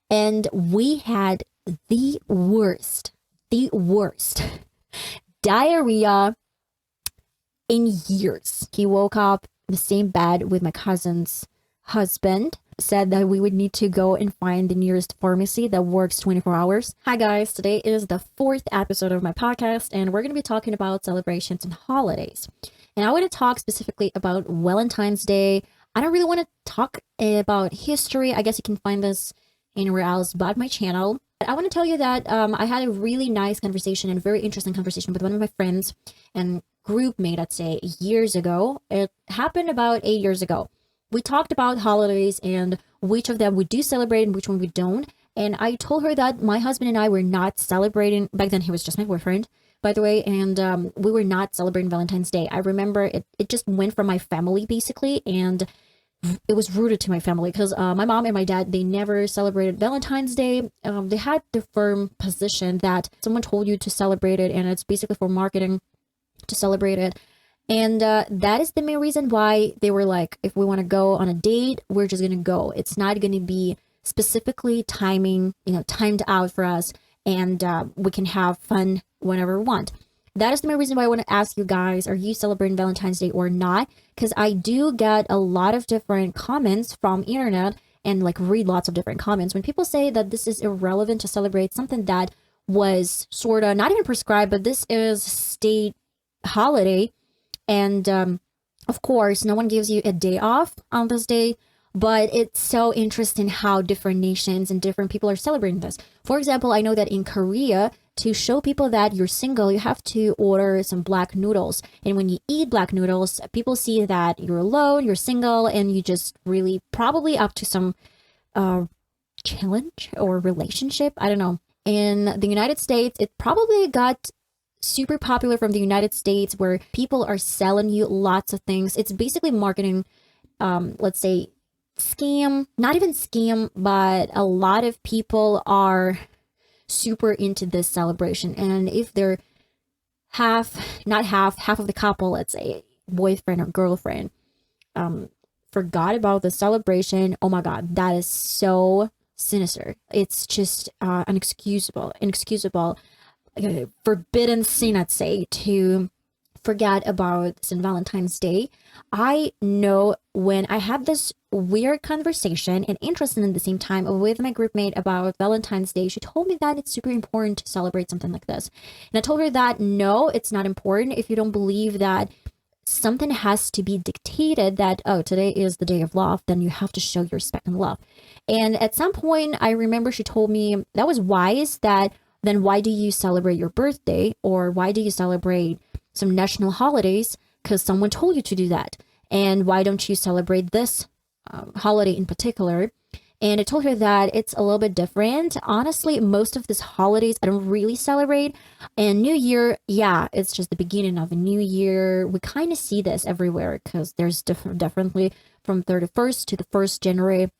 And we had the worst diarrhea in years. He woke up in the same bed with my cousin's husband, said that we would need to go and find the nearest pharmacy that works 24 hours. Hi guys, today is the 4th episode of my podcast, and we're going to be talking about celebrations and holidays. And I want to talk specifically about Valentine's Day. I don't really want to talk about history. I guess you can find this anywhere else but my channel. But I want to tell you that I had a really nice conversation and very interesting conversation with one of my friends and group mate, I'd say, years ago. It happened about 8 years ago. We talked about holidays and which of them we do celebrate and which one we don't. And I told her that my husband and I were not celebrating. Back then, he was just my boyfriend, by the way. And we were not celebrating Valentine's Day. I remember it just went from my family, basically. And it was rooted to my family because my mom and my dad, they never celebrated Valentine's Day. They had the firm position that someone told you to celebrate it, and it's basically for marketing to celebrate it. And that is the main reason why they were like, if we want to go on a date, we're just going to go. It's not going to be specifically timed out for us, and we can have fun whenever we want. That is the main reason why I want to ask you guys, are you celebrating Valentine's Day or not? Because I do get a lot of different comments from internet and read lots of different comments when people say that this is irrelevant to celebrate something that was sort of not even prescribed, but this is state holiday. And of course, no one gives you a day off on this day, but it's so interesting how different nations and different people are celebrating this. For example, I know that in Korea, to show people that you're single, you have to order some black noodles. And when you eat black noodles, people see that you're alone, you're single, and you just really probably up to some challenge or relationship. I don't know. In the United States, it probably got super popular from the United States, where people are selling you lots of things. It's basically marketing, let's say, scam, not even scam, but a lot of people are super into this celebration. And if they're half of the couple, let's say boyfriend or girlfriend, forgot about the celebration, oh my god, that is so sinister. It's just inexcusable, forbidden sin, I'd say, to forget about St. Valentine's Day. I know when I had this weird conversation and interesting at the same time with my group mate about Valentine's Day, she told me that it's super important to celebrate something like this. And I told her that no, it's not important. If you don't believe that something has to be dictated, that, oh, today is the day of love, then you have to show your respect and love. And at some point, I remember she told me that was wise, that then why do you celebrate your birthday, or why do you celebrate some national holidays? Because someone told you to do that. And why don't you celebrate this holiday in particular? And I told her that it's a little bit different. Honestly, most of these holidays I don't really celebrate. And New Year, yeah, it's just the beginning of a new year. We kind of see this everywhere because there's definitely from 31st to the 1st January,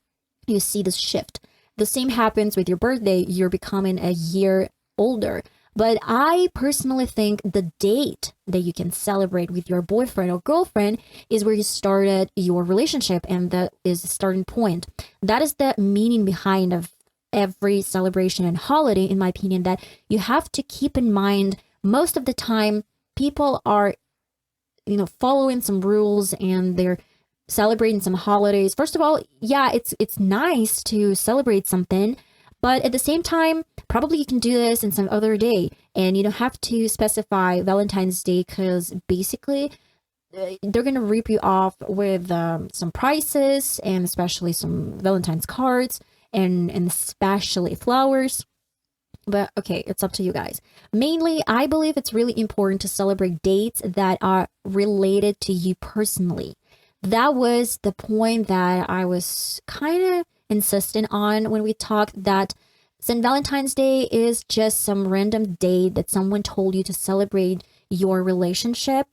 you see this shift. The same happens with your birthday. You're becoming a year older. But I personally think the date that you can celebrate with your boyfriend or girlfriend is where you started your relationship, and that is the starting point. That is the meaning behind of every celebration and holiday, in my opinion, that you have to keep in mind. Most of the time, people are, following some rules and they're celebrating some holidays. First of all, yeah, it's nice to celebrate something, but at the same time, probably you can do this in some other day, and you don't have to specify Valentine's Day, because basically they're going to rip you off with some prices, and especially some Valentine's cards, and especially flowers. But okay, it's up to you guys. Mainly, I believe it's really important to celebrate dates that are related to you personally. That was the point that I was kind of insistent on when we talked, that St. Valentine's Day is just some random day that someone told you to celebrate your relationship.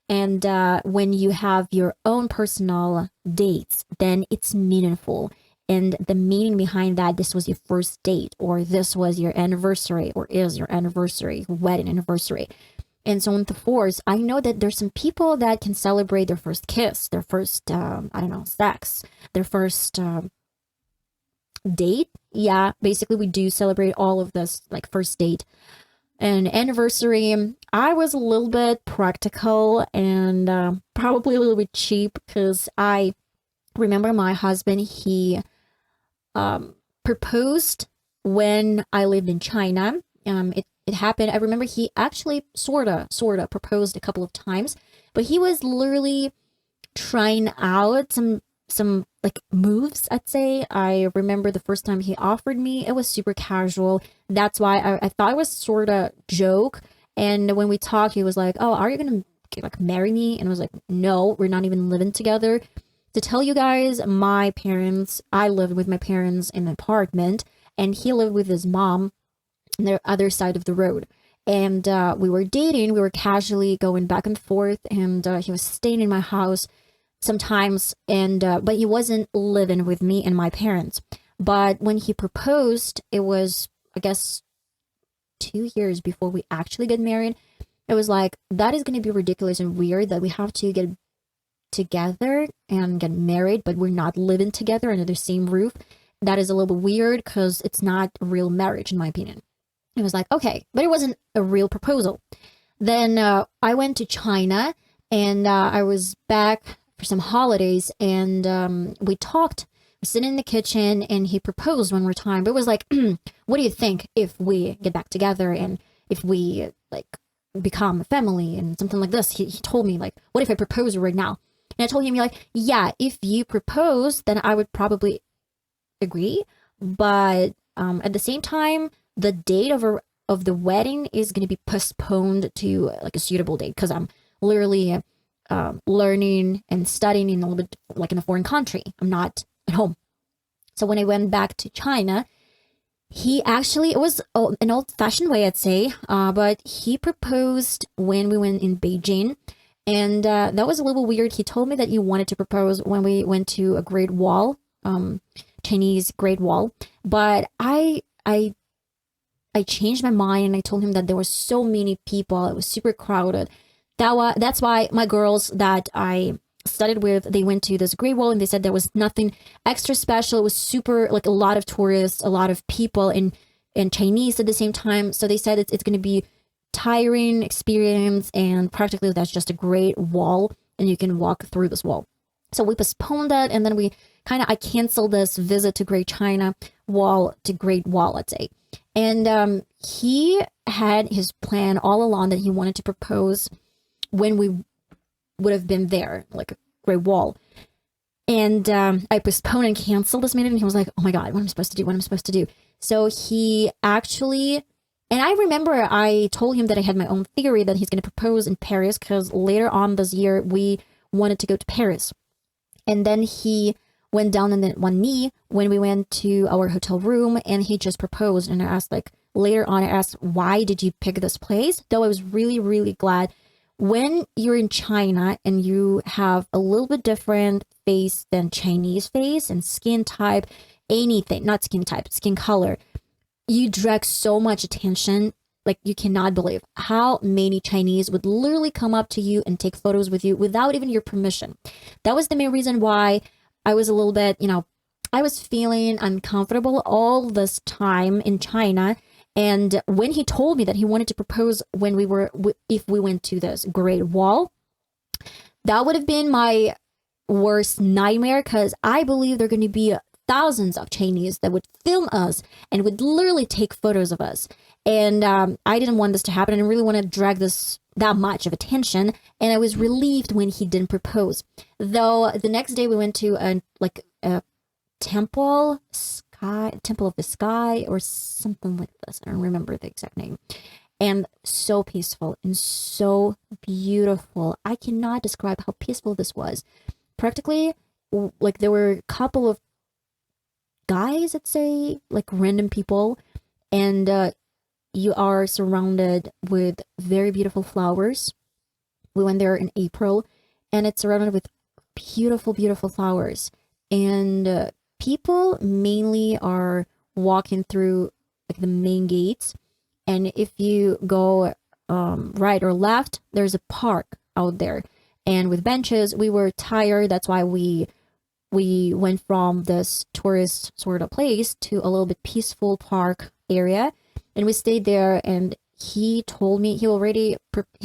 And when you have your own personal dates, then it's meaningful. And the meaning behind that, this was your first date, or this was your anniversary, or is your anniversary, wedding anniversary, and so on and so forth. I know that there's some people that can celebrate their first kiss, their first, sex, their first date, yeah, basically we do celebrate all of this, like first date and anniversary. I was a little bit practical and probably a little bit cheap because I remember my husband, he proposed when I lived in China. It happened. I remember he actually sorta proposed a couple of times, but he was literally trying out some like moves, I'd say. I remember the first time he offered me, it was super casual. That's why I thought it was sort of joke. And when we talked, he was like, "Oh, are you gonna like marry me?" And I was like, "No, we're not even living together." To tell you guys, my parents, I lived with my parents in an apartment, and he lived with his mom on the other side of the road. And we were dating, we were casually going back and forth, and he was staying in my house sometimes, and but he wasn't living with me and my parents. But when he proposed, it was, I guess, 2 years before we actually get married. It was like, that is going to be ridiculous and weird that we have to get together and get married, but we're not living together under the same roof. That is a little bit weird because it's not a real marriage, in my opinion. It was like, okay, but it wasn't a real proposal. Then I went to China, and I was back for some holidays, and we talked. We're sitting in the kitchen, and he proposed one more time. But it was like, what do you think if we get back together and if we like become a family and something like this? He told me, like, what if I propose right now? And I told him, like, yeah, if you propose, then I would probably agree. But at the same time, the date of the wedding is going to be postponed to like a suitable date because I'm literally learning and studying in a little bit like in a foreign country. I'm not at home. So when I went back to China, he actually, it was an old-fashioned way, I'd say, but he proposed when we went in Beijing. And that was a little weird. He told me that he wanted to propose when we went to a Great Wall, Chinese Great Wall. But I changed my mind, and I told him that there were so many people. It was super crowded. That's why my girls that I studied with, they went to this Great Wall, and they said there was nothing extra special. It was super, like, a lot of tourists, a lot of people, and Chinese at the same time. So they said it's going to be tiring experience, and practically that's just a great wall, and you can walk through this wall. So we postponed that, and then I canceled this visit to Great China Wall, to Great Wall, let's say. And he had his plan all along that he wanted to propose when we would have been there, like Great Wall. And I postponed and canceled this meeting, and he was like, oh my God, what am I supposed to do? What am I supposed to do? So he actually, and I remember I told him that I had my own theory that he's going to propose in Paris, because later on this year, we wanted to go to Paris. And then he went down on one knee when we went to our hotel room, and he just proposed. And I asked, like, later on, I asked, why did you pick this place? Though I was really, really glad. When you're in China and you have a little bit different face than Chinese face and skin type, anything, not skin type, skin color, you drag so much attention. Like, you cannot believe how many Chinese would literally come up to you and take photos with you without even your permission. That was the main reason why I was a little bit, I was feeling uncomfortable all this time in China. And when he told me that he wanted to propose when if we went to this Great Wall, that would have been my worst nightmare, because I believe there are going to be thousands of Chinese that would film us and would literally take photos of us. And I didn't want this to happen. I didn't really want to drag that much of attention. And I was relieved when he didn't propose. Though the next day we went to a temple of the sky, or something like this. I don't remember the exact name. And so peaceful and so beautiful. I cannot describe how peaceful this was. Practically, like, there were a couple of guys, I'd say, like random people, and you are surrounded with very beautiful flowers. We went there in April, and it's surrounded with beautiful, beautiful flowers. And people mainly are walking through like the main gates, and if you go right or left, there's a park out there, and with benches. We were tired, that's why we we went from this tourist sort of place to a little bit peaceful park area, and we stayed there. And he told me he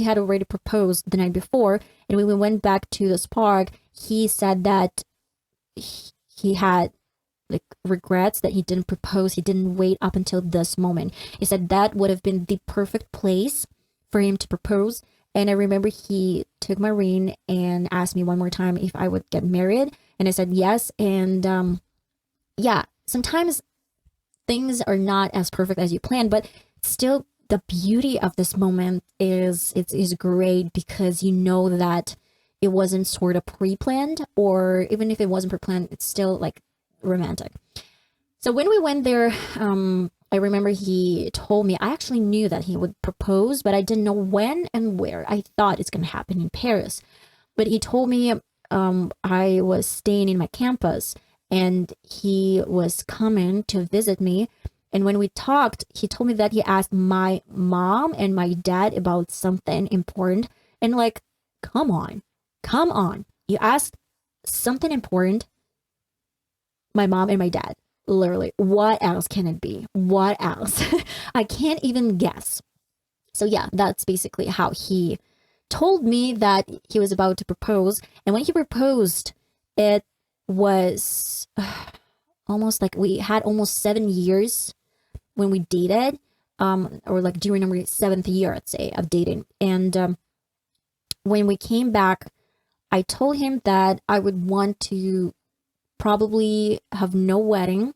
had already proposed the night before, and when we went back to this park, he said that he had like regrets that he didn't propose, he didn't wait up until this moment. He said that would have been the perfect place for him to propose. And I remember he took my ring and asked me one more time if I would get married, and I said yes. And yeah, sometimes things are not as perfect as you plan, but still the beauty of this moment is great, because you know that it wasn't sort of pre-planned, or even if it wasn't pre-planned, it's still like romantic. So when we went there, I remember he told me, I actually knew that he would propose, but I didn't know when and where. I thought it's going to happen in Paris, but he told me I was staying in my campus and he was coming to visit me. And when we talked, he told me that he asked my mom and my dad about something important. And like, come on. You asked something important, my mom and my dad. Literally, what else can it be? What else? I can't even guess. So yeah, that's basically how he told me that he was about to propose. And when he proposed, it was almost like we had almost 7 years when we dated, or like during our 7th year, I'd say, of dating. And when we came back, I told him that I would want to probably have no wedding,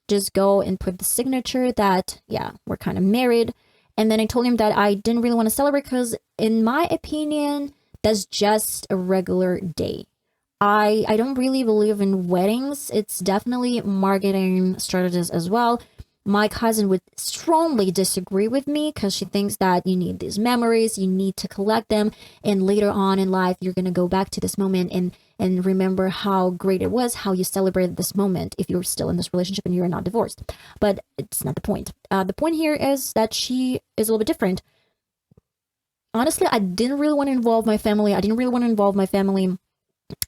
just go and put the signature that, yeah, we're kind of married. And then I told him that I didn't really want to celebrate because, in my opinion, that's just a regular day. I don't really believe in weddings. It's definitely marketing strategies as well. My cousin would strongly disagree with me because she thinks that you need these memories, you need to collect them, and later on in life, you're going to go back to this moment and remember how great it was, how you celebrated this moment if you're still in this relationship and you're not divorced. But it's not the point. The point here is that she is a little bit different. Honestly, I didn't really want to involve my family.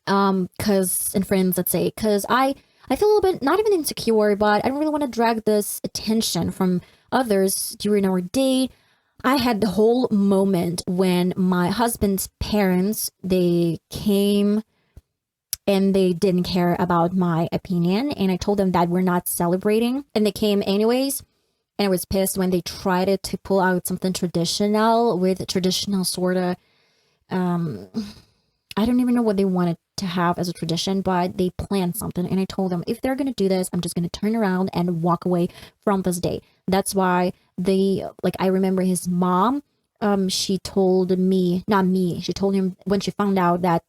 Cause and friends, let's say, because I feel a little bit not even insecure, but I don't really want to drag this attention from others during our date. I had the whole moment when my husband's parents, they came and they didn't care about my opinion, and I told them that we're not celebrating, and they came anyways. And I was pissed when they tried to pull out something traditional with traditional sort of I don't even know what they wanted to have as a tradition, but they planned something. And I told them, if they're going to do this, I'm just going to turn around and walk away from this day. That's why I remember his mom, she told me, not me, she told him when she found out that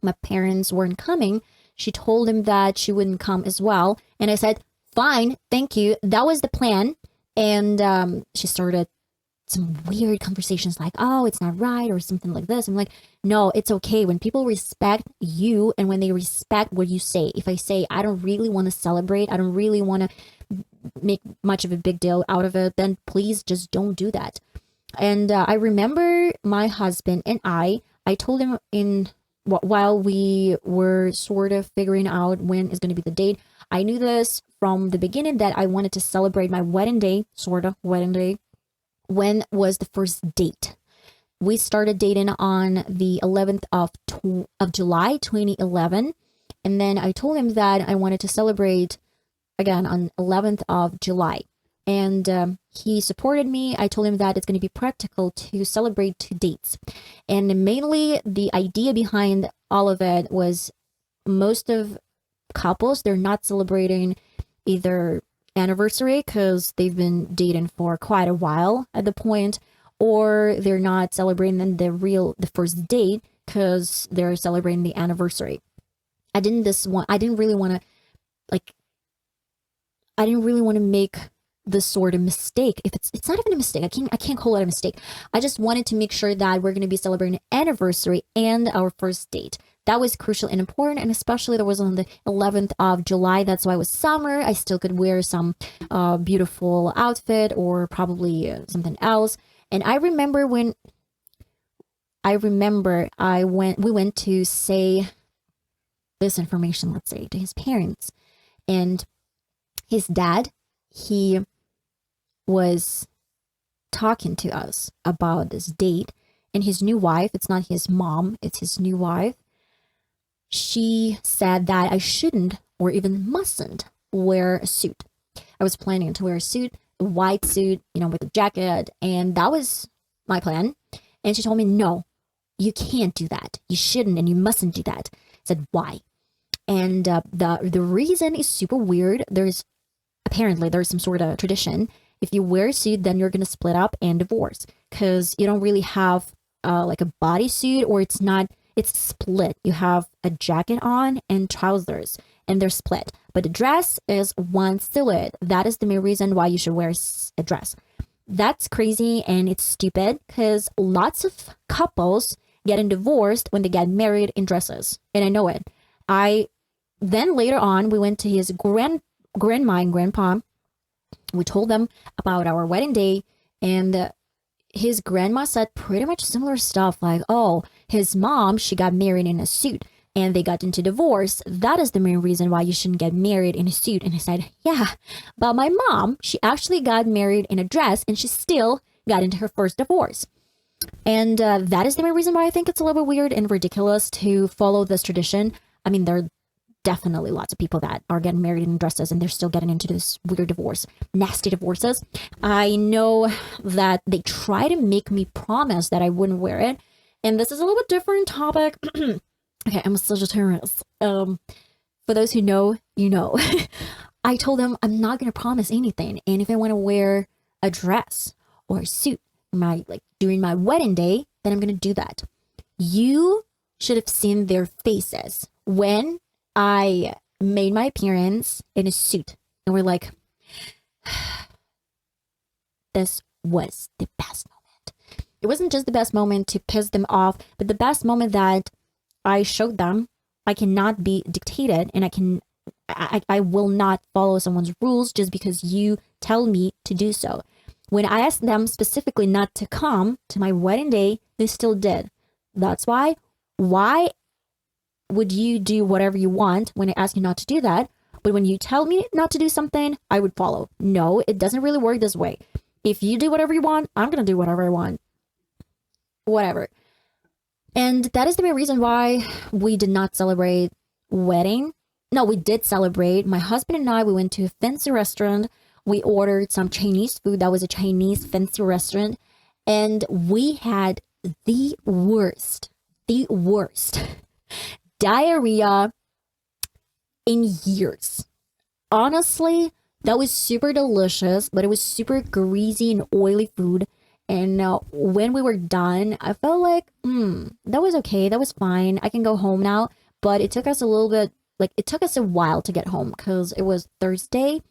my parents weren't coming, she told him that she wouldn't come as well. And I said, fine, thank you. That was the plan. And she started some weird conversations like, oh, it's not right, or something like this. I'm like, no, it's okay. When people respect you and when they respect what you say, if I say, I don't really want to celebrate, I don't really want to make much of a big deal out of it, then please just don't do that. And I remember my husband and I told him while we were sort of figuring out when is going to be the date, I knew this from the beginning that I wanted to celebrate my wedding day, sort of wedding day. When was the first date? We started dating on the 11th of July, 2011. And then I told him that I wanted to celebrate again on 11th of July. And he supported me. I told him that it's going to be practical to celebrate 2 dates. And mainly the idea behind all of it was most of couples, they're not celebrating either anniversary because they've been dating for quite a while at the point, or they're not celebrating the first date because they're celebrating the anniversary. I didn't really want to make this sort of mistake. If it's not even a mistake, I can't call it a mistake. I just wanted to make sure that we're going to be celebrating anniversary and our first date. That was crucial and important, and especially that was on the 11th of July. That's why it was summer. I still could wear some beautiful outfit or probably something else. And I remember we went to say this information, let's say, to his parents. And his dad, he was talking to us about this date, and his new wife, it's not his mom, it's his new wife, she said that I shouldn't or even mustn't wear a suit. I was planning to wear a suit, a white suit, with a jacket, and that was my plan. And she told me, no, you can't do that. You shouldn't and you mustn't do that. I said, why? And the reason is super weird. There's some sort of tradition. If you wear a suit, then you're going to split up and divorce, because you don't really have like a bodysuit, or it's split. You have a jacket on and trousers, and they're split. But the dress is one silhouette. That is the main reason why you should wear a dress. That's crazy and it's stupid, because lots of couples getting divorced when they get married in dresses. And I know it. Then later on, we went to his grandma and grandpa. We told them about our wedding day, and his grandma said pretty much similar stuff, like, oh, his mom, she got married in a suit and they got into divorce. That is the main reason why you shouldn't get married in a suit. And I said, yeah, but my mom, she actually got married in a dress and she still got into her first divorce. And that is the main reason why I think it's a little bit weird and ridiculous to follow this tradition. I mean, there are definitely lots of people that are getting married in dresses and they're still getting into this weird divorce, nasty divorces. I know that they try to make me promise that I wouldn't wear it. And this is a little bit different topic. Okay, I'm a Sagittarius. For those who know, you know. I told them I'm not going to promise anything. And if I want to wear a dress or a suit during my wedding day, then I'm going to do that. You should have seen their faces when I made my appearance in a suit. And we're like, this was the best moment. It wasn't just the best moment to piss them off, but the best moment that I showed them I cannot be dictated, and I will not follow someone's rules just because you tell me to do so. When I asked them specifically not to come to my wedding day, they still did. That's why would you do whatever you want when I ask you not to do that? But when you tell me not to do something, I would follow. No, it doesn't really work this way. If you do whatever you want, I'm going to do whatever I want. Whatever. And that is the main reason why we did not celebrate wedding. No, we did celebrate. My husband and I, we went to a fancy restaurant. We ordered some Chinese food. That was a Chinese fancy restaurant. And we had the worst diarrhea in years. Honestly, that was super delicious, but it was super greasy and oily food. And when we were done, I felt like, that was okay. That was fine. I can go home now. But it took us a while to get home because it was Thursday.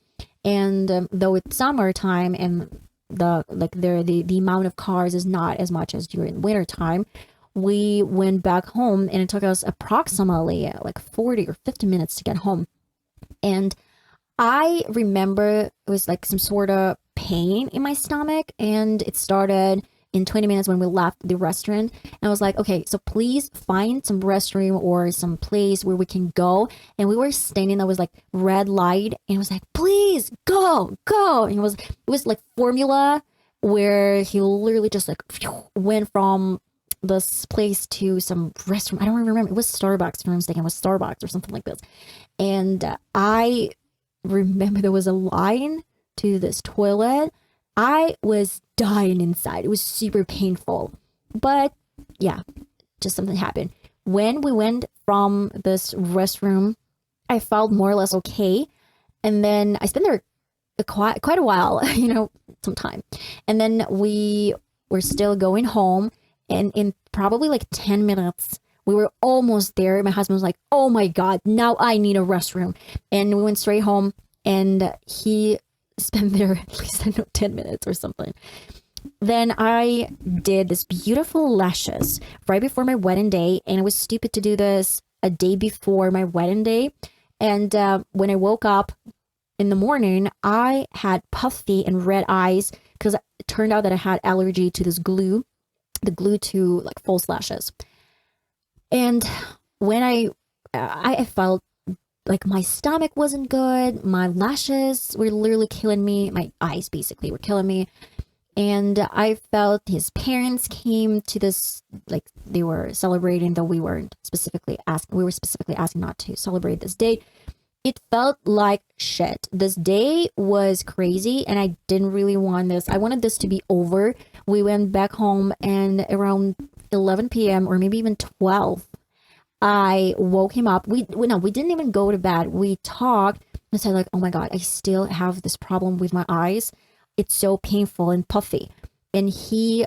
And though it's summertime and the amount of cars is not as much as during winter time, we went back home and it took us approximately 40 or 50 minutes to get home. And I remember it was like some sort of pain in my stomach, and it started in 20 minutes when we left the restaurant. And I was like, okay, so please find some restroom or some place where we can go. And we were standing, there was like red light, and it was like, please go. And it was like formula where he literally just went from this place to some restroom. I don't remember. It was Starbucks, if I'm mistaken. It was Starbucks or something like this. And I remember there was a line to this toilet. I was dying inside. It was super painful. But yeah, just something happened. When we went from this restroom, I felt more or less okay. And then I spent there quite a while, some time. And then we were still going home. And in probably 10 minutes, we were almost there. My husband was like, oh my God, now I need a restroom. And we went straight home, and he spent there at least, 10 minutes or something. Then I did this beautiful lashes right before my wedding day. And it was stupid to do this a day before my wedding day. And when I woke up in the morning, I had puffy and red eyes because it turned out that I had allergy to this glue, the glue to false lashes. And when I I felt like my stomach wasn't good. My lashes were literally killing me. My eyes basically were killing me. And I felt his parents came to this, like they were celebrating, though we were specifically asking not to celebrate this date. It felt like shit. This day was crazy and I didn't really want this. I wanted this to be over. We went back home and around 11 p.m. or maybe even 12, I woke him up. We didn't even go to bed. We talked and said like, oh my God, I still have this problem with my eyes. It's so painful and puffy. And he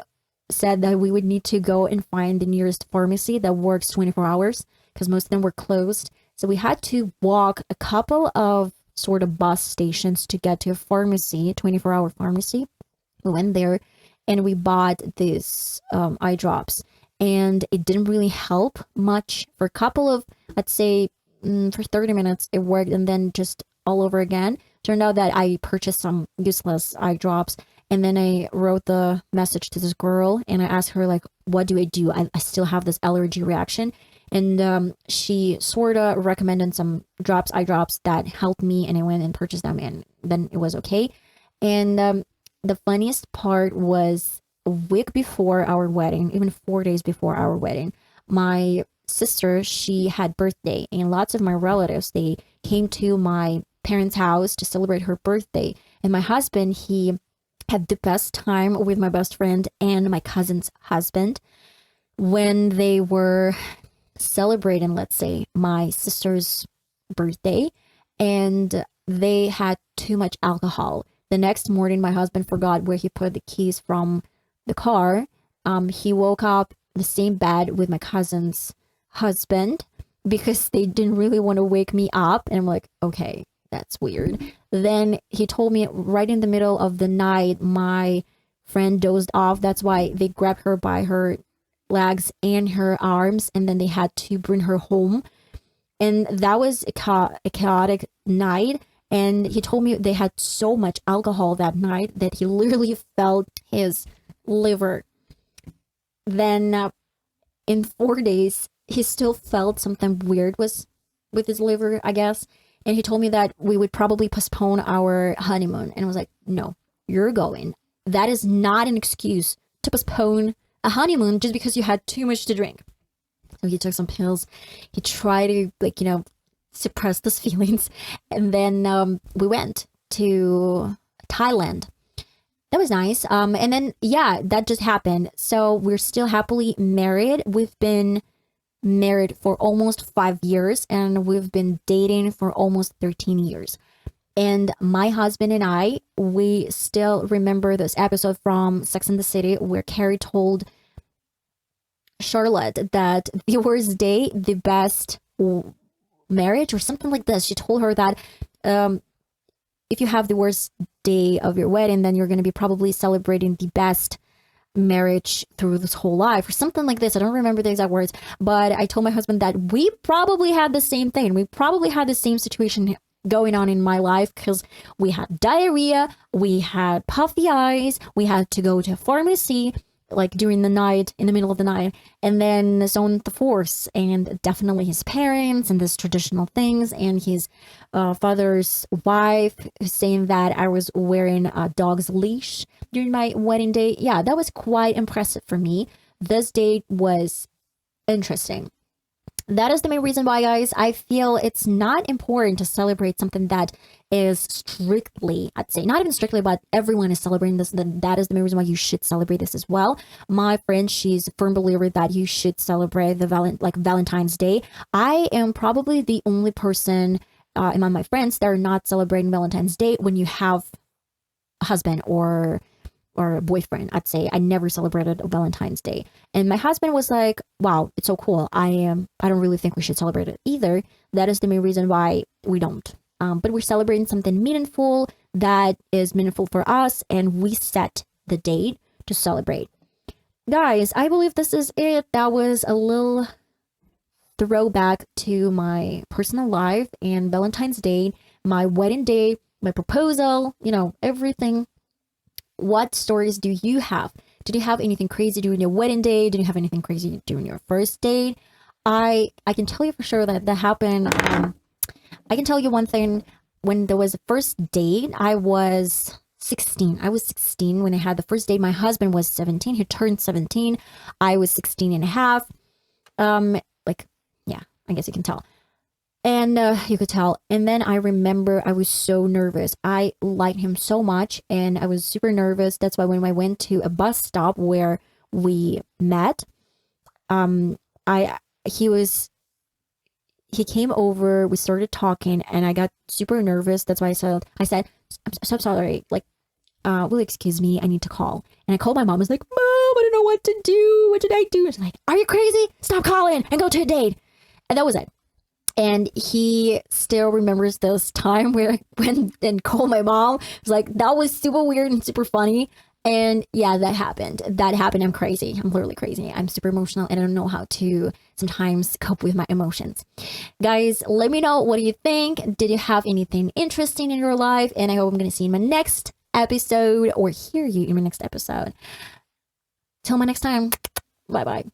said that we would need to go and find the nearest pharmacy that works 24 hours because most of them were closed. So we had to walk a couple of sort of bus stations to get to a pharmacy, 24-hour pharmacy. We went there and we bought these eye drops. And it didn't really help much for a couple of, let's say, for 30 minutes it worked, and then just all over again. Turned out that I purchased some useless eye drops, and then I wrote the message to this girl and I asked her like, what do I do? I still have this allergy reaction. And she sort of recommended some eye drops that helped me, and I went and purchased them, and then it was okay. And the funniest part was a week before our wedding, even 4 days before our wedding, my sister, she had birthday, and lots of my relatives, they came to my parents' house to celebrate her birthday. And my husband, he had the best time with my best friend and my cousin's husband when they were celebrating, let's say, my sister's birthday, and they had too much alcohol. The next morning, my husband forgot where he put the keys from the car. He woke up in the same bed with my cousin's husband because they didn't really want to wake me up. And I'm like, okay, that's weird. Then he told me right in the middle of the night, my friend dozed off. That's why they grabbed her by her legs and her arms, and then they had to bring her home. And that was a chaotic night. And he told me they had so much alcohol that night that he literally felt his liver. Then in 4 days, he still felt something weird was with his liver, I guess. And he told me that we would probably postpone our honeymoon. And I was like, no, you're going. That is not an excuse to postpone a honeymoon just because you had too much to drink. So he took some pills. He tried to, like, suppress those feelings. And then we went to Thailand. That was nice. And then, yeah, that just happened. So we're still happily married. We've been married for almost 5 years, and we've been dating for almost 13 years. And my husband and I, we still remember this episode from Sex and the City where Carrie told Charlotte that the worst day, the best marriage, or something like this. She told her that if you have the worst day of your wedding, then you're going to be probably celebrating the best marriage through this whole life, or something like this. I don't remember the exact words, but I told my husband that we probably had the same thing. We probably had the same situation going on in my life, because we had diarrhea, we had puffy eyes, we had to go to a pharmacy like during the night, in the middle of the night, and then so on and so forth. And definitely his parents and this traditional things, and his father's wife saying that I was wearing a dog's leash during my wedding day. Yeah, that was quite impressive for me. This date was interesting. That is the main reason why, guys, I feel it's not important to celebrate something that is strictly, I'd say, not even strictly, but everyone is celebrating this. Then that is the main reason why you should celebrate this as well. My friend, she's a firm believer that you should celebrate the Valentine's Day. I am probably the only person among my friends that are not celebrating Valentine's Day when you have a husband or a boyfriend. I'd say I never celebrated Valentine's Day. And my husband was like, wow, it's so cool. I don't really think we should celebrate it either. That is the main reason why we don't. But we're celebrating something meaningful that is meaningful for us, and we set the date to celebrate. Guys, I believe this is it. That was a little throwback to my personal life and Valentine's Day, my wedding day, my proposal, everything. What stories do you have? Did you have anything crazy during your wedding day? Did you have anything crazy during your first date? I can tell you for sure that that happened. I can tell you one thing. When there was a first date, I was 16. I was 16 when I had the first date. My husband was 17. He turned 17. I was 16 and a half. Like, yeah, I guess you can tell. And you could tell. And then I remember I was so nervous. I liked him so much and I was super nervous. That's why when I went to a bus stop where we met, I he was he came over, we started talking, and I got super nervous. That's why I said, I'm so sorry. Like, will you excuse me? I need to call. And I called my mom. I was like, Mom, I don't know what to do. What did I do? She's like, are you crazy? Stop calling and go to a date. And that was it. And he still remembers this time where I went and called my mom. It was like, that was super weird and super funny. And yeah, that happened. I'm crazy. I'm literally crazy. I'm super emotional and I don't know how to sometimes cope with my emotions. Guys, let me know, what do you think? Did you have anything interesting in your life? And I hope I'm going to see you in my next episode or hear you in my next episode. Till my next time. Bye bye.